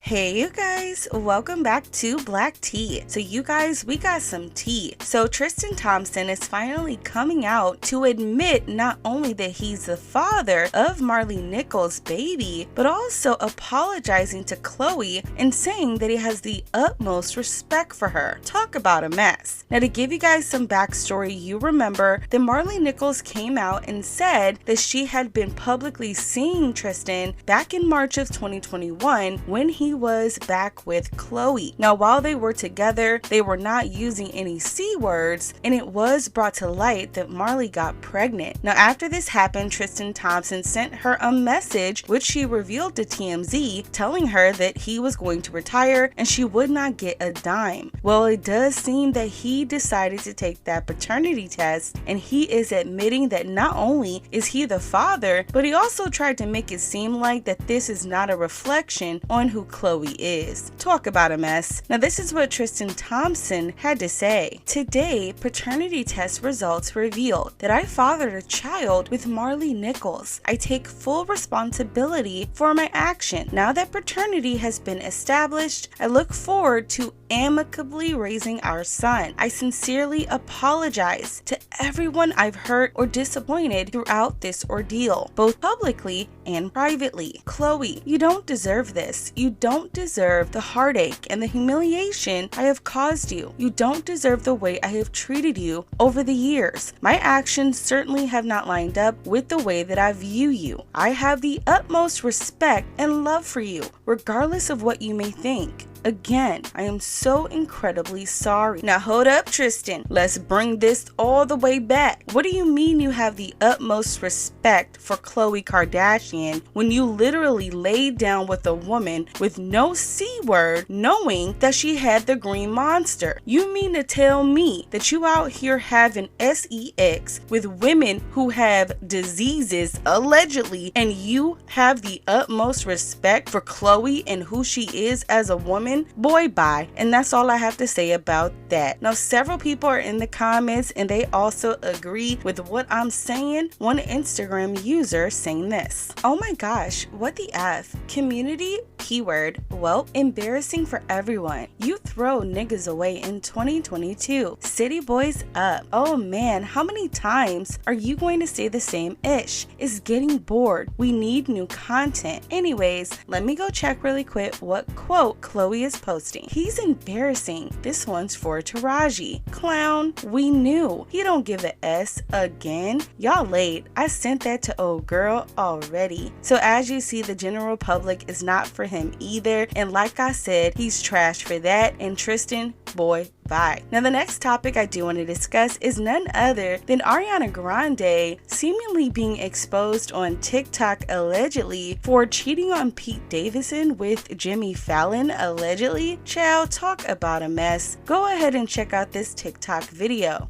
Hey you guys, welcome back to Black Tea. So you guys, we got some tea. So Tristan Thompson is finally coming out to admit not only that he's the father of Marley Nichols' baby, but also apologizing to Khloe and saying that he has the utmost respect for her. Talk about a mess. Now to give you guys some backstory, you remember that Marley Nichols came out and said that she had been publicly seeing Tristan back in March of 2021 when he was back with Khloe. Now while they were together, they were not using any C words, and it was brought to light that Marley got pregnant. Now after this happened, Tristan Thompson sent her a message which she revealed to TMZ, telling her that he was going to retire and she would not get a dime. Well, it does seem that he decided to take that paternity test, and he is admitting that not only is he the father, but he also tried to make it seem like that this is not a reflection on who Khloe is. Talk about a mess. Now this is what Tristan Thompson had to say. Today, paternity test results revealed that I fathered a child with Marley Nichols. I take full responsibility for my action. Now that paternity has been established, I look forward to amicably raising our son. I sincerely apologize to everyone I've hurt or disappointed throughout this ordeal, both publicly and privately. Khloe, you don't deserve this. You don't deserve the heartache and the humiliation I have caused you. You don't deserve the way I have treated you over the years. My actions certainly have not lined up with the way that I view you. I have the utmost respect and love for you, regardless of what you may think. Again, I am so incredibly sorry. Now hold up, Tristan. Let's bring this all the way back. What do you mean you have the utmost respect for Khloe Kardashian when you literally laid down with a woman with no C word, knowing that she had the green monster? You mean to tell me that you out here having sex with women who have diseases, allegedly, and you have the utmost respect for Khloe and who she is as a woman? Boy, bye. And that's all I have to say about that. Now, several people are in the comments and they also agree with what I'm saying. One Instagram user saying this: oh my gosh, what the F? Community keyword. Well, embarrassing for everyone. You throw niggas away in 2022. City boys up. Oh man, how many times are you going to say the same ish? It's getting bored. We need new content. Anyways, let me go check really quick what quote Khloe is posting. He's embarrassing. This one's for Taraji. Clown, we knew. He don't give a S again. Y'all late. I sent that to old girl already. So as you see, the general public is not for him either. And like I said, he's trash for that. And Tristan, boy, bye. Now the next topic I do want to discuss is none other than Ariana Grande seemingly being exposed on TikTok allegedly for cheating on Pete Davidson with Jimmy Fallon allegedly. Child, talk about a mess. Go ahead and check out this TikTok video.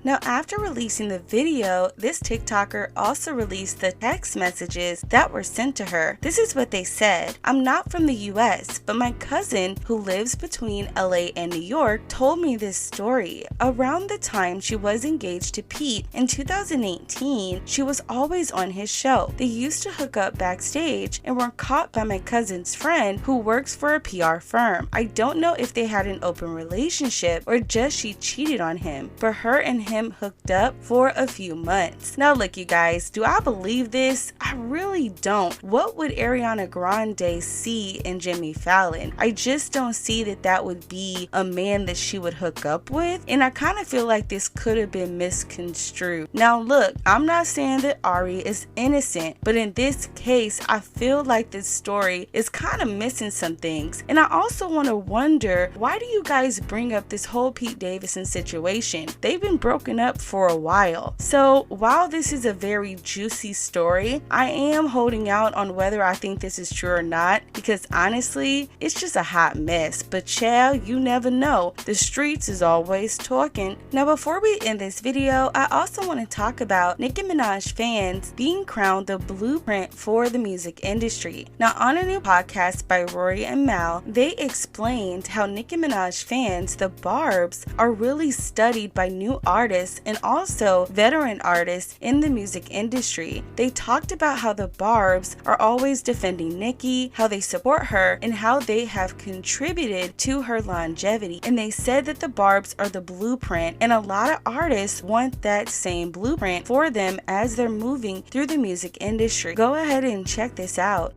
Now, after releasing the video, this TikToker also released the text messages that were sent to her. This is what they said: I'm not from the US, but my cousin who lives between LA and New York told me this story. Around the time she was engaged to Pete in 2018, she was always on his show. They used to hook up backstage and were caught by my cousin's friend who works for a PR firm. I don't know if they had an open relationship or just she cheated on him, but her and him hooked up for a few months. Now look, you guys, do I believe this? I really don't. What would Ariana Grande see in Jimmy Fallon? I just don't see that that would be a man that she would hook up with, and I kind of feel like this could have been misconstrued. Now look, I'm not saying that Ari is innocent, but in this case, I feel like this story is kind of missing some things. And I also want to wonder, why do you guys bring up this whole Pete Davidson situation? They've been broken broken up for a while. So while this is a very juicy story, I am holding out on whether I think this is true or not, because honestly, it's just a hot mess. But child, you never know. The streets is always talking. Now before we end this video, I also want to talk about Nicki Minaj fans being crowned the blueprint for the music industry. Now on a new podcast by Rory and Mal, they explained how Nicki Minaj fans, the BARBZ, are really studied by new artists and also veteran artists in the music industry. They talked about how the BARBZ are always defending Nicki, how they support her, and how they have contributed to her longevity. And they said that the BARBZ are the blueprint, and a lot of artists want that same blueprint for them as they're moving through the music industry. Go ahead and check this out.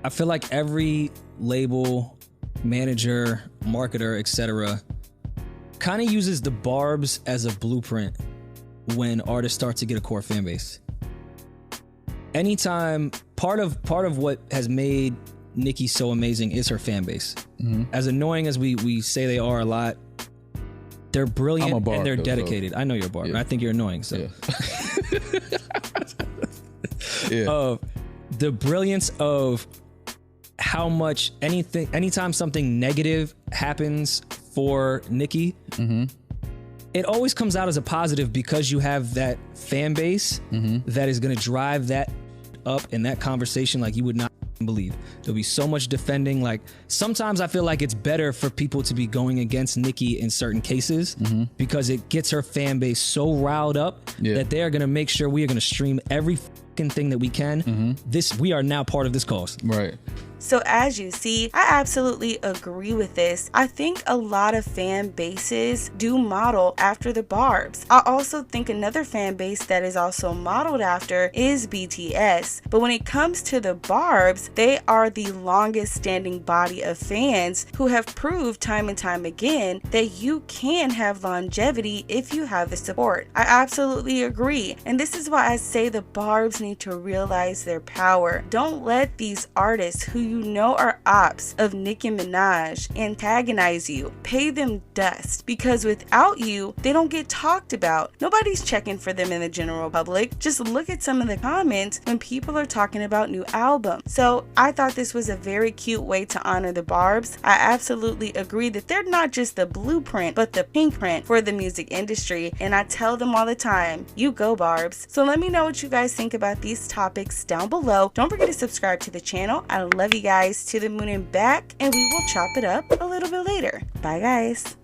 I feel like every label, manager, marketer, etc. kind of uses the BARBZ as a blueprint when artists start to get a core fan base. Anytime, part of what has made Nicki so amazing is her fan base. Mm-hmm. As annoying as we say they are a lot, they're brilliant and they're dedicated. So. I know you're a Barb. Yeah. I think you're annoying. So, yeah. The brilliance of how much anytime something negative happens for Nicki, mm-hmm. it always comes out as a positive because you have that fan base that is going to drive that up in that conversation like you would not believe. There'll be so much defending. Like sometimes I feel like it's better for people to be going against Nicki in certain cases because it gets her fan base so riled up that they are going to make sure we are going to stream every thing that we can. We are now part of this cause. Right. So as you see, I absolutely agree with this. I think a lot of fan bases do model after the BARBZ. I also think another fan base that is also modeled after is BTS. But when it comes to the BARBZ, they are the longest standing body of fans who have proved time and time again that you can have longevity if you have the support. I absolutely agree. And this is why I say the BARBZ need to realize their power. Don't let these artists who you know are ops of Nicki Minaj antagonize you. Pay them dust, because without you, they don't get talked about. Nobody's checking for them in the general public. Just look at some of the comments when people are talking about new albums. So I thought this was a very cute way to honor the BARBZ. I absolutely agree that they're not just the blueprint, but the pink print for the music industry. And I tell them all the time, you go BARBZ. So let me know what you guys think about these topics down below. Don't forget to subscribe to the channel. I love you guys to the moon and back, and we will chop it up a little bit later. Bye guys.